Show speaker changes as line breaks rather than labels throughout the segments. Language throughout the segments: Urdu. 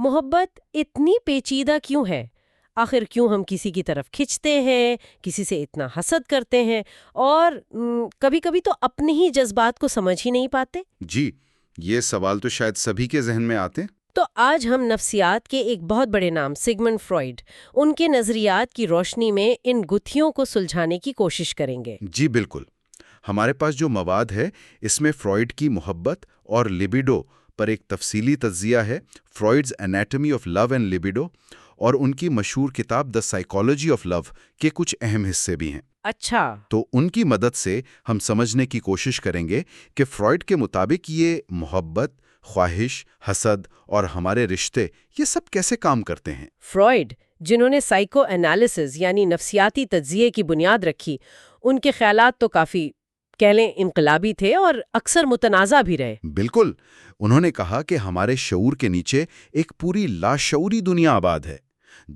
محبت اتنی پیچیدہ کیوں ہے؟ آخر کیوں ہم کسی کی طرف کھنچتے ہیں، کسی سے اتنا حسد کرتے ہیں اور کبھی کبھی تو اپنے ہی جذبات کو سمجھ ہی نہیں پاتے؟
جی، یہ سوال تو شاید سبھی کے ذہن میں آتے ہیں۔
تو آج ہم نفسیات کے ایک بہت بڑے نام سگمنڈ فرائیڈ، ان کے نظریات کی روشنی میں ان گتھیوں کو سلجھانے کی کوشش کریں گے۔
جی بالکل، ہمارے پاس جو مواد ہے اس میں فرائیڈ کی محبت اور لیبیڈو پر ایک تفصیلی تجزیہ ہے، فرائیڈز anatomy of love and libido, اور ان کی مشہور کتاب دا سائیکالوجی آف لو کے کچھ اہم حصے بھی ہیں۔
اچھا،
تو ان کی مدد سے ہم سمجھنے کی کوشش کریں گے کہ فرائیڈ کے مطابق یہ محبت، خواہش، حسد اور ہمارے رشتے یہ سب کیسے کام کرتے ہیں۔
فرائیڈ جنہوں نے سائیکو انالیسز یعنی نفسیاتی تجزیے کی بنیاد رکھی، ان کے خیالات تو کافی کہہ لیں انقلابی تھے اور اکثر متنازع بھی رہے۔
بالکل، انہوں نے کہا کہ ہمارے شعور کے نیچے ایک پوری لاشعوری دنیا آباد ہے،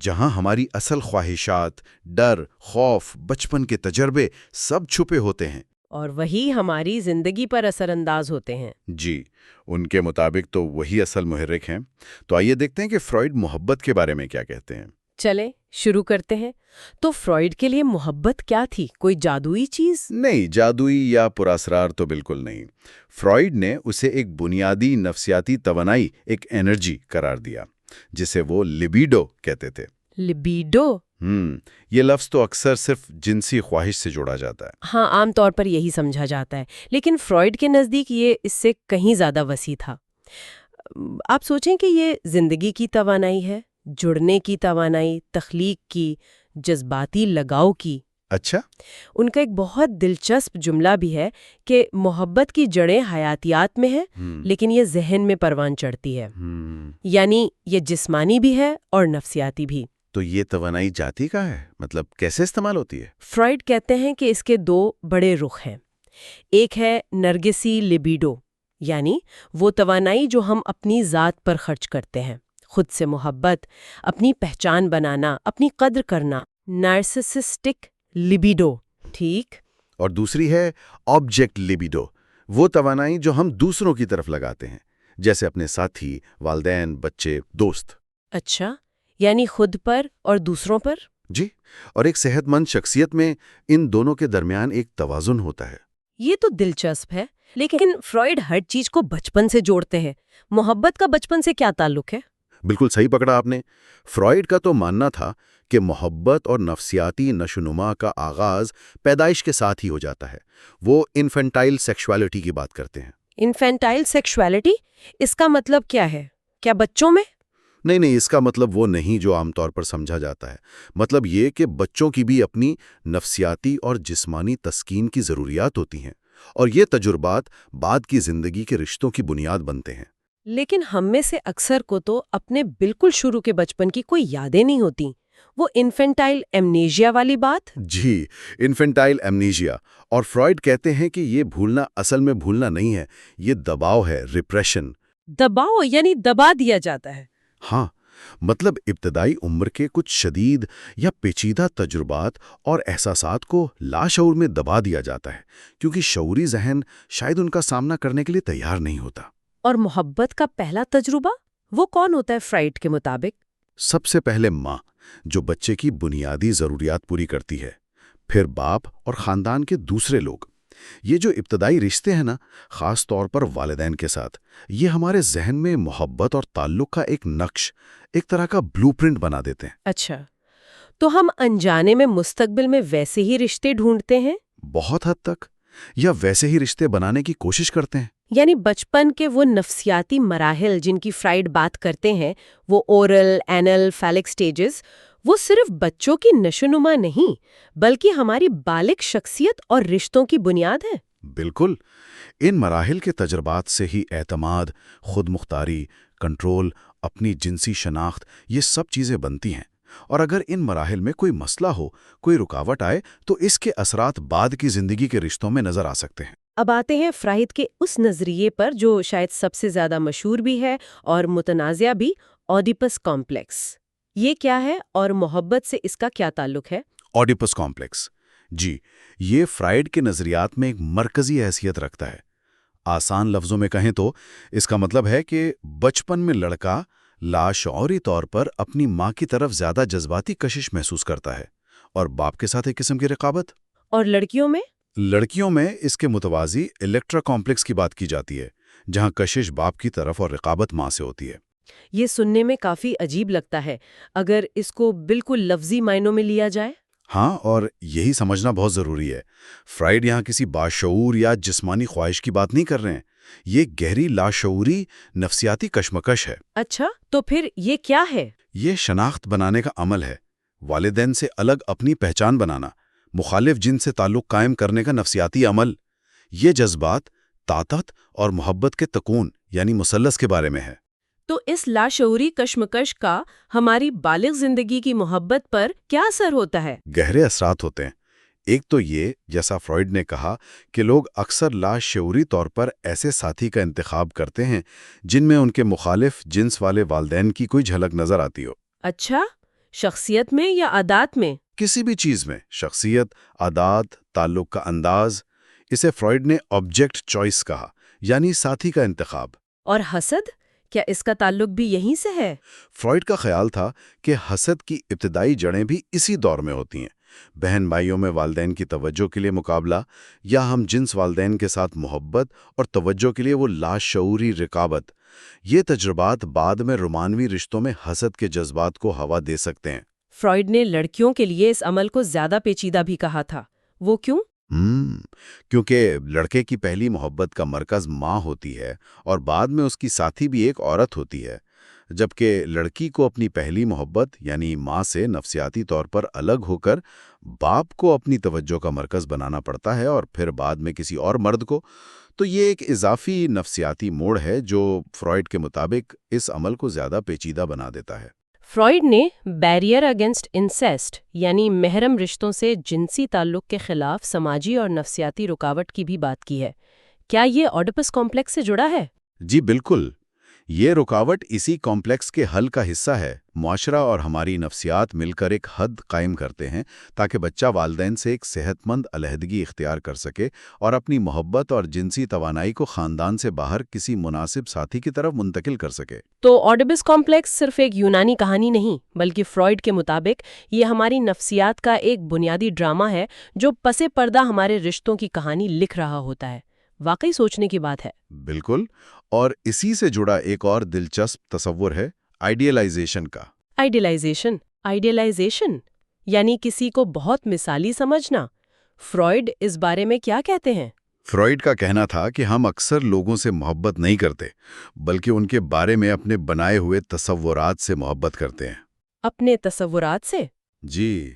جہاں ہماری اصل خواہشات، ڈر، خوف، بچپن کے تجربے سب چھپے ہوتے ہیں،
اور وہی ہماری زندگی پر اثر انداز ہوتے ہیں۔
جی، ان کے مطابق تو وہی اصل محرک ہیں۔ تو آئیے دیکھتے ہیں کہ فرائیڈ محبت کے بارے میں کیا کہتے ہیں۔
چلیں شروع کرتے ہیں۔ تو فرائیڈ کے لیے محبت کیا تھی؟ کوئی جادوئی چیز؟
نہیں، جادوئی یا پراسرار تو بالکل نہیں۔ فرائیڈ نے اسے ایک بنیادی نفسیاتی توانائی، ایک انرجی قرار دیا، جسے وہ لیبیڈو کہتے تھے۔
لیبیڈو؟
یہ لفظ تو اکثر صرف جنسی خواہش سے جوڑا جاتا ہے۔
ہاں، عام طور پر یہی سمجھا جاتا ہے، لیکن فرائیڈ کے نزدیک یہ اس سے کہیں زیادہ وسیع تھا۔ آپ سوچیں کہ یہ زندگی کی توانائی ہے، جڑنے کی توانائی، تخلیق کی، جذباتی لگاؤ کی۔
اچھا،
ان کا ایک بہت دلچسپ جملہ بھی ہے کہ محبت کی جڑیں حیاتیات میں ہیں، لیکن یہ ذہن میں پروان چڑھتی ہے، یعنی یہ جسمانی بھی ہے اور نفسیاتی بھی۔
تو یہ توانائی جاتی کا ہے، مطلب کیسے استعمال ہوتی ہے؟
فرائیڈ کہتے ہیں کہ اس کے دو بڑے رخ ہیں۔ ایک ہے نرگسی لیبیڈو، یعنی وہ توانائی جو ہم اپنی ذات پر خرچ کرتے ہیں، خود سے محبت، اپنی پہچان بنانا، اپنی قدر کرنا، نارسسسٹک لیبیڈو، ٹھیک؟
اور دوسری ہے آبجیکٹ لیبیڈو، وہ توانائی جو ہم دوسروں کی طرف لگاتے ہیں، جیسے اپنے ساتھی، والدین، بچے، دوست۔
اچھا، یعنی خود پر اور دوسروں پر؟
جی، اور ایک صحت مند شخصیت میں ان دونوں کے درمیان ایک توازن ہوتا ہے۔
یہ تو دلچسپ ہے، لیکن فرائیڈ ہر چیز کو بچپن سے جوڑتے ہیں۔ محبت کا بچپن سے کیا تعلق ہے؟
بالکل صحیح پکڑا آپ نے۔ فرائیڈ کا تو ماننا تھا کہ محبت اور نفسیاتی نشوونما کا آغاز پیدائش کے ساتھ ہی ہو جاتا ہے۔ وہ انفینٹائل سیکشوالٹی کی بات کرتے ہیں۔
انفینٹائل سیکشوالٹی؟ اس کا مطلب کیا ہے؟ کیا بچوں میں؟
نہیں، اس کا مطلب وہ نہیں جو عام طور پر سمجھا جاتا ہے۔ مطلب یہ کہ بچوں کی بھی اپنی نفسیاتی اور جسمانی تسکین کی ضروریات ہوتی ہیں، اور یہ تجربات بعد کی زندگی کے رشتوں کی بنیاد بنتے ہیں۔
لیکن ہم میں سے اکثر کو تو اپنے بالکل شروع کے بچپن کی کوئی یادیں نہیں ہوتی، وہ انفینٹائل ایمنیشیا والی بات؟
جی، انفینٹائل ایمنیشیا، اور فرائیڈ کہتے ہیں کہ یہ بھولنا اصل میں بھولنا نہیں ہے، یہ دباؤ ہے، ریپریشن۔
دباؤ یعنی دبا دیا جاتا ہے؟
ہاں، مطلب ابتدائی عمر کے کچھ شدید یا پیچیدہ تجربات اور احساسات کو لاشعور میں دبا دیا جاتا ہے، کیونکہ شعوری ذہن شاید ان کا سامنا کرنے کے لیے تیار نہیں ہوتا۔
اور محبت کا پہلا تجربہ وہ کون ہوتا ہے فرائیڈ کے مطابق؟
سب سے پہلے ماں، جو بچے کی بنیادی ضروریات پوری کرتی ہے، پھر باپ اور خاندان کے دوسرے لوگ۔ یہ جو ابتدائی رشتے ہیں نا، خاص طور پر والدین کے ساتھ، یہ ہمارے ذہن میں محبت اور تعلق کا ایک نقش، ایک طرح کا بلو پرنٹ بنا دیتے ہیں۔
اچھا، تو ہم انجانے میں مستقبل میں ویسے ہی رشتے ڈھونڈتے ہیں؟
بہت حد تک، یا ویسے ہی رشتے بنانے کی کوشش کرتے ہیں۔
یعنی بچپن کے وہ نفسیاتی مراحل جن کی فرائیڈ بات کرتے ہیں، وہ اورل، اینل، فیلک سٹیجز، وہ صرف بچوں کی نشوونما نہیں بلکہ ہماری بالغ شخصیت اور رشتوں کی بنیاد ہے۔
بالکل، ان مراحل کے تجربات سے ہی اعتماد، خود مختاری، کنٹرول، اپنی جنسی شناخت، یہ سب چیزیں بنتی ہیں۔ اور اگر ان مراحل میں کوئی مسئلہ ہو، کوئی رکاوٹ آئے، تو اس کے اثرات بعد کی زندگی کے رشتوں میں نظر آ سکتے ہیں۔
اب آتے ہیں فرائیڈ کے اس نظریے پر جو شاید سب سے زیادہ مشہور بھی ہے اور متنازع بھی، اوڈیپس کمپلیکس۔ یہ کیا ہے اور محبت سے اس کا کیا تعلق ہے؟
اوڈیپس کمپلیکس، جی، یہ فرائیڈ کے نظریات میں ایک مرکزی حیثیت رکھتا ہے۔ آسان لفظوں میں کہیں تو اس کا مطلب ہے کہ بچپن میں لڑکا لاشعوری طور پر اپنی ماں کی طرف زیادہ جذباتی کشش محسوس کرتا ہے اور باپ کے ساتھ ایک قسم کی رقابت۔
اور لڑکیوں میں؟
لڑکیوں میں اس کے متوازی الیکٹرا کمپلیکس کی بات کی جاتی ہے، جہاں کشش باپ کی طرف اور رقابت ماں سے ہوتی ہے۔
یہ سننے میں کافی عجیب لگتا ہے اگر اس کو بالکل لفظی معنوں میں لیا جائے۔
ہاں، اور یہی سمجھنا بہت ضروری ہے۔ فرائیڈ یہاں کسی باشعور یا جسمانی خواہش کی بات نہیں کر رہے ہیں، یہ گہری لاشعوری نفسیاتی کشمکش ہے۔
اچھا، تو پھر یہ کیا ہے؟
یہ شناخت بنانے کا عمل ہے، والدین سے الگ اپنی پہچان بنانا، مخالف جنس سے تعلق قائم کرنے کا نفسیاتی عمل۔ یہ جذبات طاقت اور محبت کے تکون یعنی مثلث کے بارے میں ہے۔
تو اس لاشعوری کشمکش کا ہماری بالغ زندگی کی محبت پر کیا اثر ہوتا ہے؟
گہرے اثرات ہوتے ہیں۔ ایک تو یہ، جیسا فرائیڈ نے کہا، کہ لوگ اکثر لاشعوری طور پر ایسے ساتھی کا انتخاب کرتے ہیں جن میں ان کے مخالف جنس والے والدین کی کوئی جھلک نظر آتی ہو۔
اچھا، شخصیت میں یا عادات میں؟
کسی بھی چیز میں، شخصیت، عادات، تعلق کا انداز۔ اسے فرائیڈ نے آبجیکٹ چوائس کہا، یعنی ساتھی کا انتخاب۔
اور حسد، کیا اس کا تعلق بھی یہیں سے ہے؟
فرائیڈ کا خیال تھا کہ حسد کی ابتدائی جڑیں بھی اسی دور میں ہوتی ہیں۔ بہن بھائیوں میں والدین کی توجہ کے لیے مقابلہ، یا ہم جنس والدین کے ساتھ محبت اور توجہ کے لیے وہ لاشعوری رقابت۔ یہ تجربات بعد میں رومانوی رشتوں میں حسد کے جذبات کو ہوا دے سکتے ہیں۔
فرائیڈ نے لڑکیوں کے لیے اس عمل کو زیادہ پیچیدہ بھی کہا تھا، وہ کیوں؟
کیونکہ لڑکے کی پہلی محبت کا مرکز ماں ہوتی ہے اور بعد میں اس کی ساتھی بھی ایک عورت ہوتی ہے، جبکہ لڑکی کو اپنی پہلی محبت یعنی ماں سے نفسیاتی طور پر الگ ہو کر باپ کو اپنی توجہ کا مرکز بنانا پڑتا ہے اور پھر بعد میں کسی اور مرد کو۔ تو یہ ایک اضافی نفسیاتی موڑ ہے جو فرائیڈ کے مطابق اس عمل کو زیادہ پیچیدہ بنا دیتا ہے۔
فرائیڈ نے بیریئر اگینسٹ انسیسٹ یعنی محرم رشتوں سے جنسی تعلق کے خلاف سماجی اور نفسیاتی رکاوٹ کی بھی بات کی ہے۔ کیا یہ اوڈیپس کمپلیکس سے جڑا ہے؟
جی بالکل، یہ رکاوٹ اسی کمپلیکس کے حل کا حصہ ہے۔ معاشرہ اور ہماری نفسیات مل کر ایک حد قائم کرتے ہیں تاکہ بچہ والدین سے ایک صحت مند علیحدگی اختیار کر سکے اور اپنی محبت اور جنسی توانائی کو خاندان سے باہر کسی مناسب ساتھی کی طرف منتقل کر سکے۔
تو اوڈیپس کمپلیکس صرف ایک یونانی کہانی نہیں، بلکہ فرائیڈ کے مطابق یہ ہماری نفسیات کا ایک بنیادی ڈرامہ ہے جو پس پردہ ہمارے رشتوں کی کہانی لکھ رہا ہوتا ہے۔ واقعی سوچنے کی بات ہے۔
بالکل، اور اسی سے جڑا ایک اور دلچسپ تصور ہے آئیڈیلائزیشن کا۔
آئیڈیلائزیشن یعنی کسی کو بہت مثالی سمجھنا۔ فرائیڈ اس بارے میں کیا کہتے ہیں؟
فرائیڈ کا کہنا تھا کہ ہم اکثر لوگوں سے محبت نہیں کرتے، بلکہ ان کے بارے میں اپنے بنائے ہوئے تصورات سے محبت کرتے ہیں۔
اپنے تصورات سے؟
جی،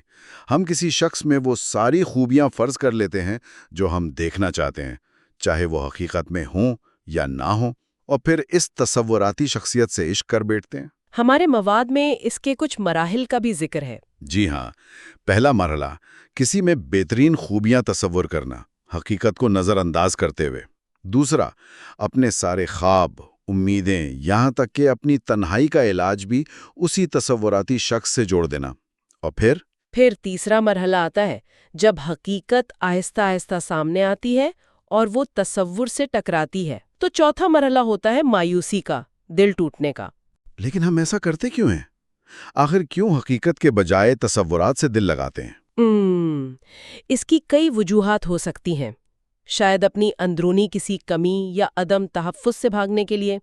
ہم کسی شخص میں وہ ساری خوبیاں فرض کر لیتے ہیں جو ہم دیکھنا چاہتے ہیں، چاہے وہ حقیقت میں ہوں یا نہ ہوں، اور پھر اس تصوراتی شخصیت سے عشق کر بیٹھتے ہیں۔
ہمارے مواد میں اس کے کچھ مراحل کا بھی ذکر ہے۔
جی ہاں، پہلا مرحلہ کسی میں بہترین خوبیاں تصور کرنا، حقیقت کو نظر انداز کرتے ہوئے۔ دوسرا، اپنے سارے خواب، امیدیں، یہاں تک کہ اپنی تنہائی کا علاج بھی اسی تصوراتی شخص سے جوڑ دینا۔ اور پھر
تیسرا مرحلہ آتا ہے جب حقیقت آہستہ آہستہ سامنے آتی ہے اور وہ تصور سے ٹکراتی ہے۔ تو چوتھا مرحلہ ہوتا ہے مایوسی کا، دل ٹوٹنے کا۔
لیکن ہم ایسا کرتے کیوں ہیں؟ آخر کیوں حقیقت کے بجائے تصورات سے دل لگاتے ہیں؟
اس کی کئی وجوہات ہو سکتی ہیں۔ شاید اپنی اندرونی کسی کمی یا عدم تحفظ سے بھاگنے کے لیے،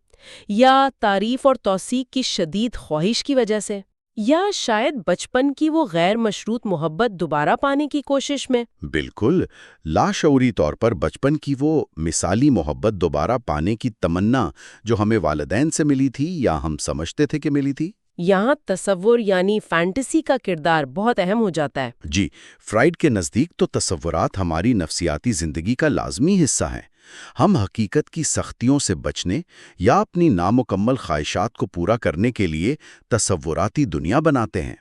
یا تعریف اور توثیق کی شدید خواہش کی وجہ سے، یا شاید بچپن کی وہ غیر مشروط محبت دوبارہ پانے کی کوشش میں۔
بالکل، لاشعوری طور پر بچپن کی وہ مثالی محبت دوبارہ پانے کی تمنا جو ہمیں والدین سے ملی تھی یا ہم سمجھتے تھے کہ ملی تھی۔
یہاں تصور یعنی فینٹیسی کا کردار بہت اہم ہو جاتا ہے۔
جی، فرائیڈ کے نزدیک تو تصورات ہماری نفسیاتی زندگی کا لازمی حصہ ہیں۔ ہم حقیقت کی سختیوں سے بچنے یا اپنی نامکمل خواہشات کو پورا کرنے کے لیے تصوراتی دنیا بناتے ہیں،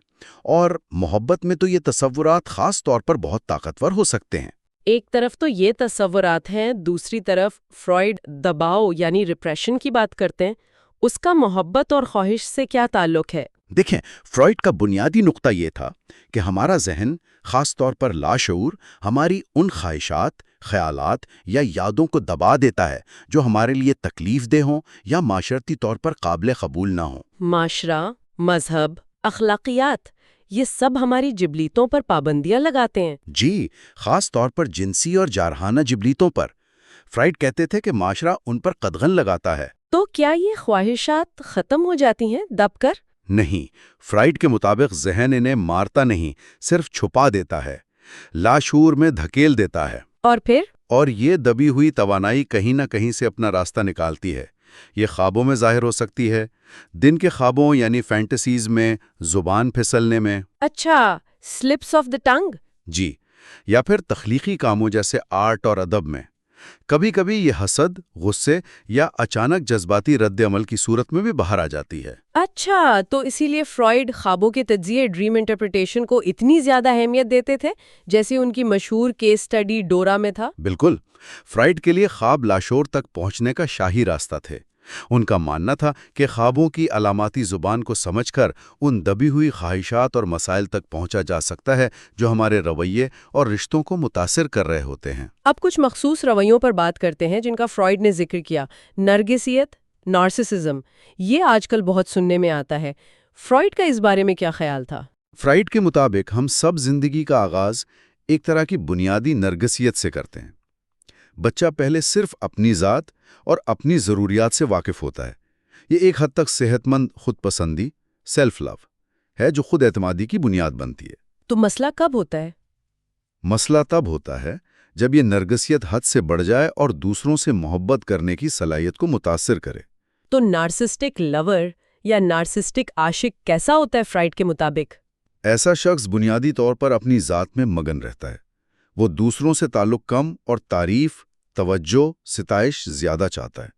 اور محبت میں تو یہ تصورات خاص طور پر بہت طاقتور ہو سکتے ہیں۔
ایک طرف تو یہ تصورات ہیں، دوسری طرف فرائیڈ دباؤ یعنی ریپریشن کی بات کرتے ہیں۔ اس کا محبت اور خواہش سے کیا تعلق ہے؟
دیکھیں، فرائیڈ کا بنیادی نقطہ یہ تھا کہ ہمارا ذہن خاص طور پر لاشعور ہماری ان خواہشات، خیالات یا یادوں کو دبا دیتا ہے جو ہمارے لیے تکلیف دہ ہوں یا معاشرتی طور پر قابل قبول نہ ہوں۔
معاشرہ، مذہب، اخلاقیات، یہ سب ہماری جبلیتوں پر پابندیاں لگاتے ہیں۔
جی، خاص طور پر جنسی اور جارحانہ جبلیتوں پر۔ فرائڈ کہتے تھے کہ معاشرہ ان پر قدغن لگاتا ہے۔
تو کیا یہ خواہشات ختم ہو جاتی ہیں دب کر؟
نہیں، فرائڈ کے مطابق ذہن انہیں مارتا نہیں، صرف چھپا دیتا ہے، لاشعور میں دھکیل دیتا ہے۔
اور پھر؟
اور یہ دبی ہوئی توانائی کہیں نہ کہیں سے اپنا راستہ نکالتی ہے۔ یہ خوابوں میں ظاہر ہو سکتی ہے، دن کے خوابوں یعنی فینٹیسیز میں، زبان پھسلنے میں۔
اچھا، سلپس آف دا ٹنگ۔
جی، یا پھر تخلیقی کاموں جیسے آرٹ اور ادب میں۔ کبھی کبھی یہ حسد، غصے یا اچانک جذباتی رد عمل کی صورت میں بھی باہر آ جاتی ہے۔
اچھا، تو اسی لیے فرائڈ خوابوں کے تجزیے، ڈریم انٹرپریٹیشن کو اتنی زیادہ اہمیت دیتے تھے جیسے ان کی مشہور کیس سٹڈی ڈورا میں تھا؟
بالکل، فرائڈ کے لیے خواب لاشعور تک پہنچنے کا شاہی راستہ تھے۔ ان کا ماننا تھا کہ خوابوں کی علاماتی زبان کو سمجھ کر ان دبی ہوئی خواہشات اور مسائل تک پہنچا جا سکتا ہے جو ہمارے رویے اور رشتوں کو متاثر کر رہے ہوتے ہیں۔
اب کچھ مخصوص رویوں پر بات کرتے ہیں جن کا فرائڈ نے ذکر کیا۔ نرگسیت، نارسسزم، یہ آج کل بہت سننے میں آتا ہے۔ فرائڈ کا اس بارے میں کیا خیال تھا؟
فرائڈ کے مطابق ہم سب زندگی کا آغاز ایک طرح کی بنیادی نرگسیت سے کرتے ہیں۔ بچہ پہلے صرف اپنی ذات اور اپنی ضروریات سے واقف ہوتا ہے۔ یہ ایک حد تک صحت مند خود پسندی، سیلف لو ہے جو خود اعتمادی کی بنیاد بنتی ہے۔
تو مسئلہ کب ہوتا ہے؟
مسئلہ تب ہوتا ہے جب یہ نرگسیت حد سے بڑھ جائے اور دوسروں سے محبت کرنے کی صلاحیت کو متاثر کرے۔
تو نارسسٹک لور یا نارسسٹک عاشق کیسا ہوتا ہے فرائڈ کے مطابق؟
ایسا شخص بنیادی طور پر اپنی ذات میں مگن رہتا ہے۔ وہ دوسروں سے تعلق کم اور تعریف، توجہ، ستائش زیادہ چاہتا ہے۔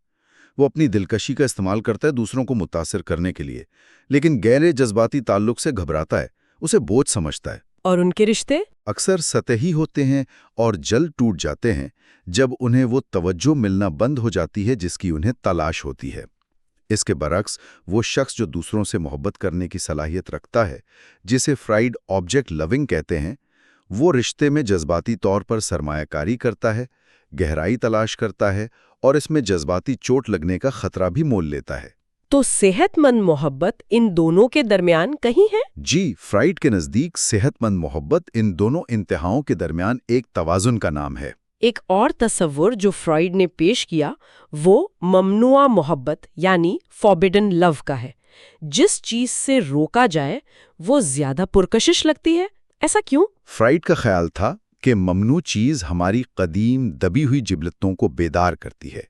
وہ اپنی دلکشی کا استعمال کرتا ہے دوسروں کو متاثر کرنے کے لیے، لیکن گہرے جذباتی تعلق سے گھبراتا ہے، اسے بوجھ سمجھتا ہے۔
اور ان کے رشتے؟
اکثر سطحی ہوتے ہیں اور جلد ٹوٹ جاتے ہیں جب انہیں وہ توجہ ملنا بند ہو جاتی ہے جس کی انہیں تلاش ہوتی ہے۔ اس کے برعکس وہ شخص جو دوسروں سے محبت کرنے کی صلاحیت رکھتا ہے، جسے فرائڈ آبجیکٹ لونگ کہتے ہیں، وہ رشتے میں جذباتی طور پر سرمایہ کاری کرتا ہے، گہرائی تلاش کرتا ہے اور اس میں جذباتی چوٹ لگنے کا خطرہ بھی مول لیتا ہے۔
تو صحت مند محبت ان دونوں کے درمیان کہیں ہے؟
جی، فرائڈ کے نزدیک صحت مند محبت ان دونوں انتہاؤں کے درمیان ایک توازن کا نام ہے۔
ایک اور تصور جو فرائڈ نے پیش کیا وہ ممنوعہ محبت یعنی فوربڈن لو کا ہے۔ جس چیز سے روکا جائے وہ زیادہ پرکشش لگتی ہے، ایسا کیوں؟
فرائڈ کا خیال تھا کہ ممنوع چیز ہماری قدیم دبی ہوئی جبلتوں کو بیدار کرتی ہے۔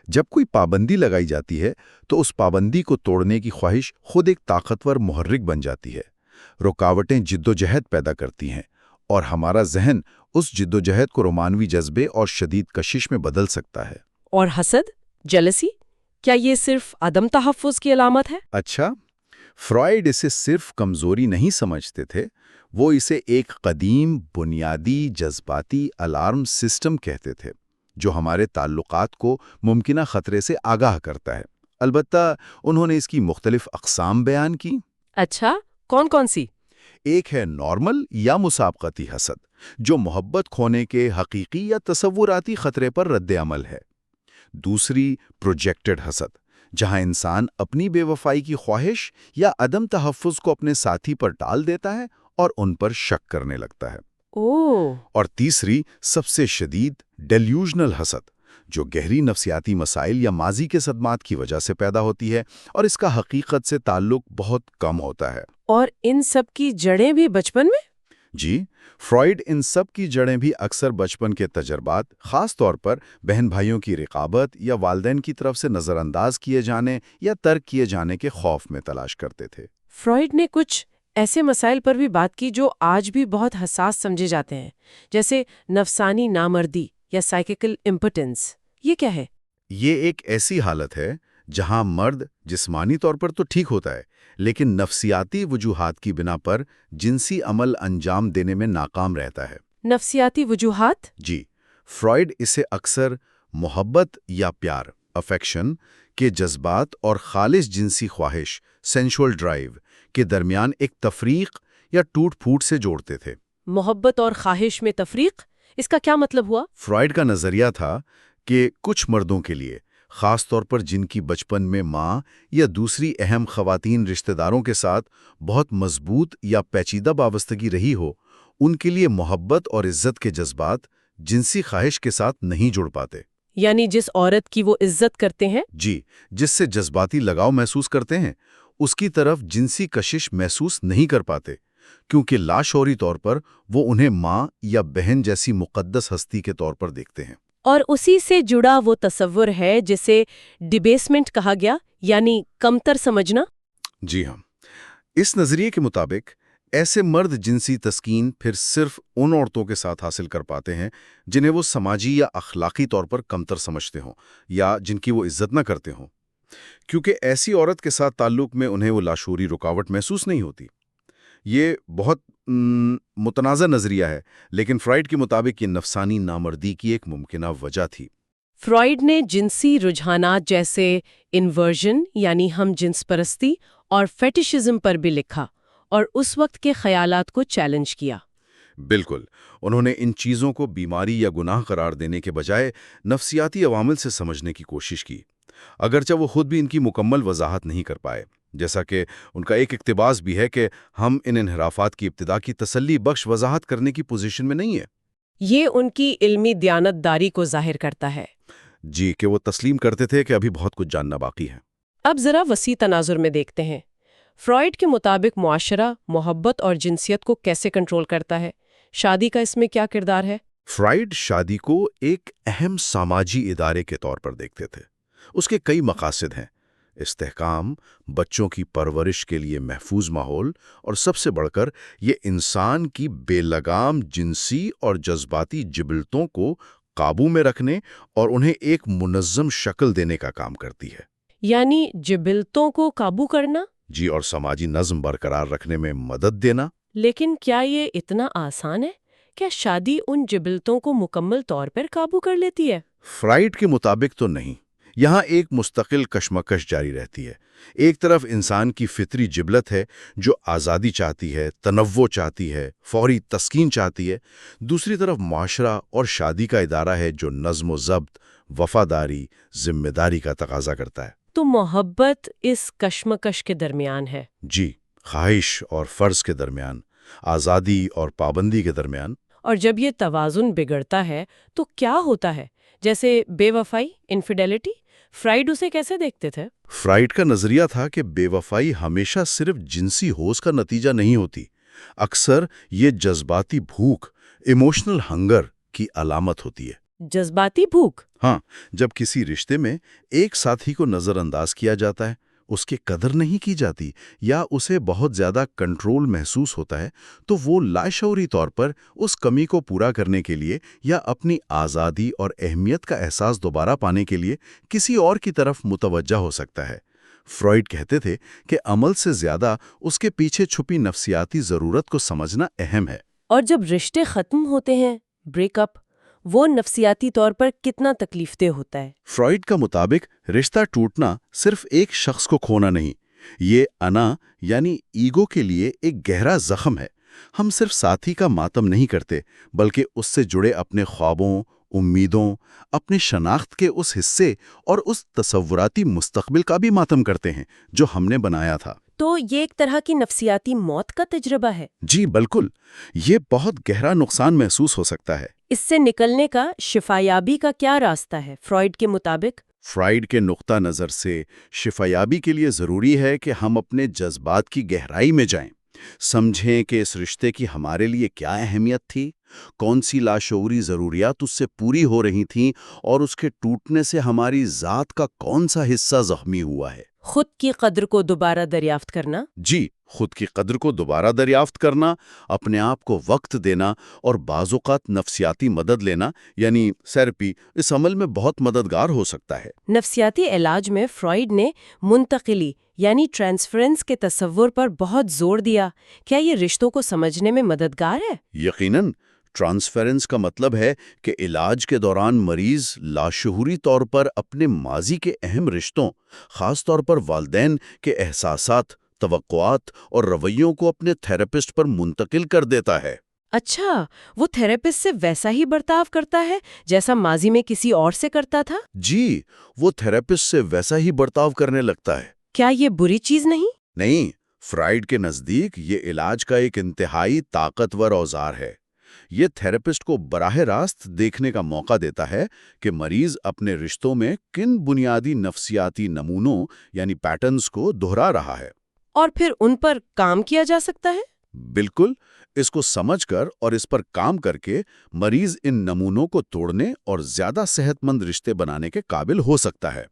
جب کوئی پابندی لگائی جاتی ہے تو اس پابندی کو توڑنے کی خواہش خود ایک طاقتور محرک بن جاتی ہے۔ رکاوٹیں جدوجہد پیدا کرتی ہیں اور ہمارا ذہن اس جدوجہد کو رومانوی جذبے اور شدید کشش میں بدل سکتا ہے۔
اور حسد، جیلسی، کیا یہ صرف عدم تحفظ کی علامت ہے؟
اچھا، فرائڈ اسے صرف کمزوری نہیں سمجھتے تھے، وہ اسے ایک قدیم بنیادی جذباتی الارم سسٹم کہتے تھے جو ہمارے تعلقات کو ممکنہ خطرے سے آگاہ کرتا ہے۔ البتہ انہوں نے اس کی مختلف اقسام بیان کی۔
اچھا، کون کون سی؟
ایک ہے نارمل یا مسابقتی حسد، جو محبت کھونے کے حقیقی یا تصوراتی خطرے پر رد عمل ہے۔ دوسری پروجیکٹڈ حسد، جہاں انسان اپنی بے وفائی کی خواہش یا عدم تحفظ کو اپنے ساتھی پر ٹال دیتا ہے اور ان پر شک کرنے لگتا ہے۔ اور تیسری سب سے شدید ڈیلیوژنل حسد، جو گہری نفسیاتی مسائل یا ماضی کے صدمات کی وجہ سے پیدا ہوتی ہے اور اس کا حقیقت سے تعلق بہت کم ہوتا ہے۔
اور ان سب کی جڑیں بھی بچپن میں؟
جی، فرائڈ ان سب کی جڑیں بھی اکثر بچپن کے تجربات، خاص طور پر بہن بھائیوں کی رقابت یا والدین کی طرف سے نظر انداز کیے جانے یا ترک کیے جانے کے خوف میں تلاش کرتے تھے۔
فرائڈ نے کچھ ایسے مسائل پر بھی بات کی جو آج بھی بہت حساس سمجھے جاتے ہیں، جیسے نفسانی نامردی یا سائیکیکل امپوٹنس۔ یہ کیا ہے؟
یہ ایک ایسی حالت ہے جہاں مرد جسمانی طور پر تو ٹھیک ہوتا ہے، لیکن نفسیاتی وجوہات کی بنا پر جنسی عمل انجام دینے میں ناکام رہتا ہے۔
نفسیاتی وجوہات؟
جی، فرائڈ اسے اکثر محبت یا پیار، افیکشن کے جذبات اور خالص جنسی خواہش، سینشول ڈرائیو کے درمیان ایک تفریق یا ٹوٹ پھوٹ سے جوڑتے تھے۔
محبت اور خواہش میں تفریق، اس کا کیا مطلب ہوا؟
فرائیڈ کا نظریہ تھا کہ کچھ مردوں کے لیے، خاص طور پر جن کی بچپن میں ماں یا دوسری اہم خواتین رشتہ داروں کے ساتھ بہت مضبوط یا پیچیدہ وابستگی رہی ہو، ان کے لیے محبت اور عزت کے جذبات جنسی خواہش کے ساتھ نہیں جڑ پاتے۔
یعنی جس عورت کی وہ عزت کرتے ہیں،
جی، جس سے جذباتی لگاؤ محسوس کرتے ہیں، اس کی طرف جنسی کشش محسوس نہیں کر پاتے، کیونکہ لاشعوری طور پر وہ انہیں ماں یا بہن جیسی مقدس ہستی کے طور پر دیکھتے ہیں۔
اور اسی سے جڑا وہ تصور ہے جسے ڈیبیسمنٹ کہا گیا، یعنی کمتر سمجھنا۔
جی ہاں، اس نظریے کے مطابق ایسے مرد جنسی تسکین پھر صرف ان عورتوں کے ساتھ حاصل کر پاتے ہیں جنہیں وہ سماجی یا اخلاقی طور پر کمتر سمجھتے ہوں یا جن کی وہ عزت نہ کرتے ہوں، کیونکہ ایسی عورت کے ساتھ تعلق میں انہیں وہ لاشعوری رکاوٹ محسوس نہیں ہوتی۔ یہ بہت متنازع نظریہ ہے، لیکن فرائیڈ کے مطابق یہ نفسانی نامردی کی ایک ممکنہ وجہ تھی۔
فرائیڈ نے جنسی رجحانات جیسے انورژن یعنی ہم جنس پرستی اور فیٹیشزم پر بھی لکھا اور اس وقت کے خیالات کو چیلنج کیا۔
بالکل، انہوں نے ان چیزوں کو بیماری یا گناہ قرار دینے کے بجائے نفسیاتی عوامل سے سمجھنے کی کوشش کی، اگرچہ وہ خود بھی ان کی مکمل وضاحت نہیں کر پائے۔ جیسا کہ ان کا ایک اقتباس بھی ہے کہ ہم ان انحرافات کی ابتدا کی تسلی بخش وضاحت کرنے کی پوزیشن میں نہیں ہے۔
یہ ان کی علمی دیانت داری کو ظاہر کرتا ہے۔
جی، کہ وہ تسلیم کرتے تھے کہ ابھی بہت کچھ جاننا باقی ہے۔
اب ذرا وسیع تناظر میں دیکھتے ہیں۔ فرائیڈ کے مطابق معاشرہ محبت اور جنسیت کو کیسے کنٹرول کرتا ہے؟ شادی کا اس میں کیا کردار ہے؟
فرائیڈ شادی کو ایک اہم سماجی ادارے کے طور پر دیکھتے تھے۔ اس کے کئی مقاصد ہیں: استحکام، بچوں کی پرورش کے لیے محفوظ ماحول، اور سب سے بڑھ کر یہ انسان کی بے لگام جنسی اور جذباتی جبلتوں کو قابو میں رکھنے اور انہیں ایک منظم شکل دینے کا کام کرتی ہے۔
یعنی جبلتوں کو قابو کرنا؟
جی، اور سماجی نظم برقرار رکھنے میں مدد دینا۔
لیکن کیا یہ اتنا آسان ہے؟ کیا شادی ان جبلتوں کو مکمل طور پر قابو کر لیتی ہے؟
فرائیڈ کے مطابق تو نہیں۔ یہاں ایک مستقل کشمکش جاری رہتی ہے۔ ایک طرف انسان کی فطری جبلت ہے جو آزادی چاہتی ہے، تنوع چاہتی ہے، فوری تسکین چاہتی ہے۔ دوسری طرف معاشرہ اور شادی کا ادارہ ہے جو نظم و ضبط، وفاداری، ذمہ داری کا تقاضا کرتا ہے۔
تو محبت اس کشمکش کے درمیان ہے۔
جی، خواہش اور فرض کے درمیان، آزادی اور پابندی کے درمیان۔
اور جب یہ توازن بگڑتا ہے تو کیا ہوتا ہے؟ جیسے بے وفائی، انفیڈیلٹی، فرائیڈ اسے کیسے دیکھتے تھے؟
فرائیڈ کا نظریہ تھا کہ بے وفائی ہمیشہ صرف جنسی ہوس کا نتیجہ نہیں ہوتی، اکثر یہ جذباتی بھوک، ایموشنل ہنگر کی علامت ہوتی ہے۔
جذباتی بھوک؟
ہاں، جب کسی رشتے میں ایک ساتھی کو نظر انداز کیا جاتا ہے، اس کی قدر نہیں کی جاتی یا اسے بہت زیادہ کنٹرول محسوس ہوتا ہے، تو وہ لاشعوری طور پر اس کمی کو پورا کرنے کے لیے یا اپنی آزادی اور اہمیت کا احساس دوبارہ پانے کے لیے کسی اور کی طرف متوجہ ہو سکتا ہے۔ فرائیڈ کہتے تھے کہ عمل سے زیادہ اس کے پیچھے چھپی نفسیاتی ضرورت کو سمجھنا اہم ہے۔
اور جب رشتے ختم ہوتے ہیں، بریک اپ، وہ نفسیاتی طور پر کتنا تکلیف دہ ہوتا ہے؟
فرائیڈ کا مطابق رشتہ ٹوٹنا صرف ایک شخص کو کھونا نہیں، یہ انا یعنی ایگو کے لیے ایک گہرا زخم ہے۔ ہم صرف ساتھی کا ماتم نہیں کرتے، بلکہ اس سے جڑے اپنے خوابوں، امیدوں، اپنے شناخت کے اس حصے اور اس تصوراتی مستقبل کا بھی ماتم کرتے ہیں جو ہم نے بنایا تھا۔
تو یہ ایک طرح کی نفسیاتی موت کا تجربہ ہے۔
جی بالکل، یہ بہت گہرا نقصان محسوس ہو سکتا ہے۔
اس سے نکلنے کا، شفایابی کا کیا راستہ ہے فرائیڈ کے مطابق؟
فرائیڈ کے نقطہ نظر سے شفایابی کے لیے ضروری ہے کہ ہم اپنے جذبات کی گہرائی میں جائیں، سمجھیں کہ اس رشتے کی ہمارے لیے کیا اہمیت تھی، کون سی لاشعوری ضروریات اس سے پوری ہو رہی تھیں، اور اس کے ٹوٹنے سے ہماری ذات کا کون سا حصہ زخمی ہوا ہے۔
خود کی قدر کو دوبارہ دریافت کرنا۔
جی، خود کی قدر کو دوبارہ دریافت کرنا، اپنے آپ کو وقت دینا اور بعض اوقات نفسیاتی مدد لینا یعنی تھیراپی اس عمل میں بہت مددگار ہو سکتا ہے۔
نفسیاتی علاج میں فرائیڈ نے منتقلی یعنی ٹرانسفرنس کے تصور پر بہت زور دیا۔ کیا یہ رشتوں کو سمجھنے میں مددگار ہے؟
یقیناً، ٹرانسفیرنس کا مطلب ہے کہ علاج کے دوران مریض لاشعوری طور پر اپنے ماضی کے اہم رشتوں، خاص طور پر والدین کے احساسات، توقعات اور رویوں کو اپنے تھراپسٹ پر منتقل کر دیتا ہے۔
اچھا، وہ تھراپسٹ سے ویسا ہی برتاؤ کرتا ہے جیسا ماضی میں کسی اور سے کرتا تھا؟
جی، وہ تھراپسٹ سے ویسا ہی برتاؤ کرنے لگتا ہے۔
کیا یہ بری چیز نہیں؟
نہیں، فرائیڈ کے نزدیک یہ علاج کا ایک انتہائی طاقتور اوزار ہے۔ یہ تھراپسٹ کو براہ راست دیکھنے کا موقع دیتا ہے کہ مریض اپنے رشتوں میں کن بنیادی نفسیاتی نمونوں یعنی پیٹرنز کو دہرا رہا ہے۔
اور پھر ان پر کام کیا جا سکتا ہے؟
بالکل، اس کو سمجھ کر اور اس پر کام کر کے مریض ان نمونوں کو توڑنے اور زیادہ صحت مند رشتے بنانے کے قابل ہو سکتا ہے۔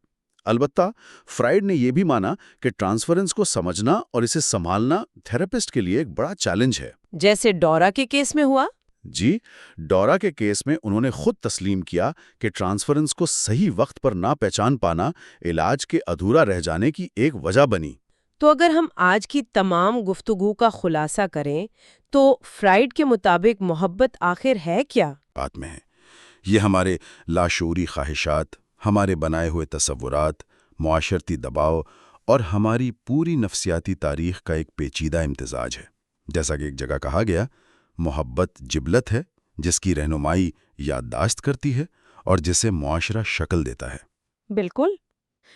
البتہ فرائیڈ نے یہ بھی مانا کہ ٹرانسفرنس کو سمجھنا اور اسے سنبھالنا تھراپسٹ کے لیے ایک بڑا چیلنج ہے۔
جیسے ڈورا کے کیس میں ہوا؟
جی، ڈورا کے کیس میں انہوں نے خود تسلیم کیا کہ ٹرانسفرنس کو صحیح وقت پر نہ پہچان پانا علاج کے ادھورا رہ جانے کی ایک وجہ بنی۔
تو اگر ہم آج کی تمام گفتگو کا خلاصہ کریں تو فرائیڈ کے مطابق محبت آخر ہے کیا؟
بات میں ہے یہ ہمارے لاشعوری خواہشات، ہمارے بنائے ہوئے تصورات، معاشرتی دباؤ اور ہماری پوری نفسیاتی تاریخ کا ایک پیچیدہ امتزاج ہے۔ جیسا کہ ایک جگہ کہا گیا، محبت جبلت ہے جس کی رہنمائی یادداشت کرتی ہے اور جسے معاشرہ شکل دیتا ہے۔
بالکل،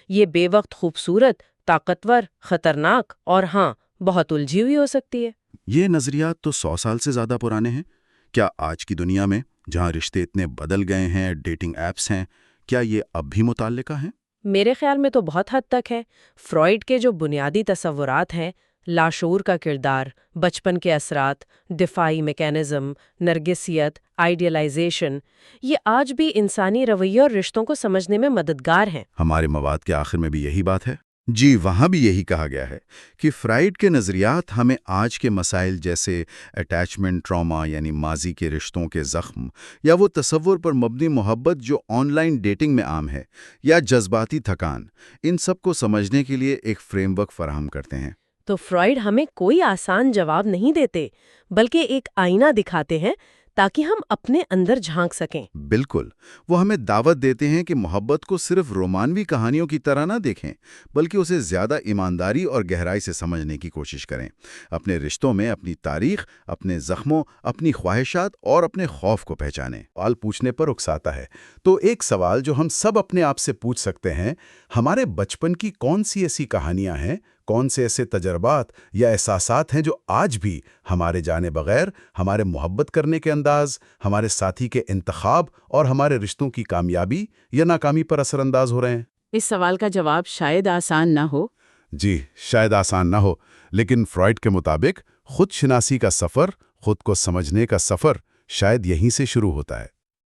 یہ بے وقت خوبصورت، طاقتور، خطرناک اور ہاں بہت الجھی ہوئی ہو سکتی ہے۔
یہ نظریات تو 100 سال سے زیادہ پرانے ہیں۔ کیا آج کی دنیا میں جہاں رشتے اتنے بدل گئے ہیں، ڈیٹنگ ایپس ہیں، کیا یہ اب بھی متعلقہ ہیں؟
میرے خیال میں تو بہت حد تک ہے۔ فرائیڈ کے جو بنیادی تصورات ہیں، لاشعور کا کردار، بچپن کے اثرات، دفاعی میکینزم، نرگسیت، آئیڈیلائزیشن، یہ آج بھی انسانی رویے اور رشتوں کو سمجھنے میں مددگار ہیں۔
ہمارے مواد کے آخر میں بھی یہی بات ہے۔ جی، وہاں بھی یہی کہا گیا ہے کہ فرائیڈ کے نظریات ہمیں آج کے مسائل جیسے اٹیچمنٹ ٹراما یعنی ماضی کے رشتوں کے زخم، یا وہ تصور پر مبنی محبت جو آن لائن ڈیٹنگ میں عام ہے، یا جذباتی تھکان، ان سب کو سمجھنے کے لیے ایک فریم ورک فراہم کرتے ہیں۔
تو فرائیڈ ہمیں کوئی آسان جواب نہیں دیتے، بلکہ ایک آئینہ دکھاتے ہیں تاکہ ہم اپنے اندر جھانک سکیں۔
بالکل، وہ ہمیں دعوت دیتے ہیں کہ محبت کو صرف رومانوی کہانیوں کی طرح نہ دیکھیں، بلکہ اسے زیادہ ایمانداری اور گہرائی سے سمجھنے کی کوشش کریں۔ اپنے رشتوں میں اپنی تاریخ، اپنے زخموں، اپنی خواہشات اور اپنے خوف کو پہچانیں۔ سوال پوچھنے پر اکساتا ہے، تو ایک سوال جو ہم سب اپنے آپ سے پوچھ سکتے ہیں، ہمارے بچپن کی کون سی ایسی کہانیاں ہیں، کون سے ایسے تجربات یا احساسات ہیں جو آج بھی ہمارے جانے بغیر ہمارے محبت کرنے کے انداز، ہمارے ساتھی کے انتخاب اور ہمارے رشتوں کی کامیابی یا ناکامی پر اثر انداز ہو رہے ہیں؟
اس سوال کا جواب شاید آسان نہ ہو۔
جی، شاید آسان نہ ہو، لیکن فرائیڈ کے مطابق خود شناسی کا سفر، خود کو سمجھنے کا سفر شاید یہیں سے شروع ہوتا ہے۔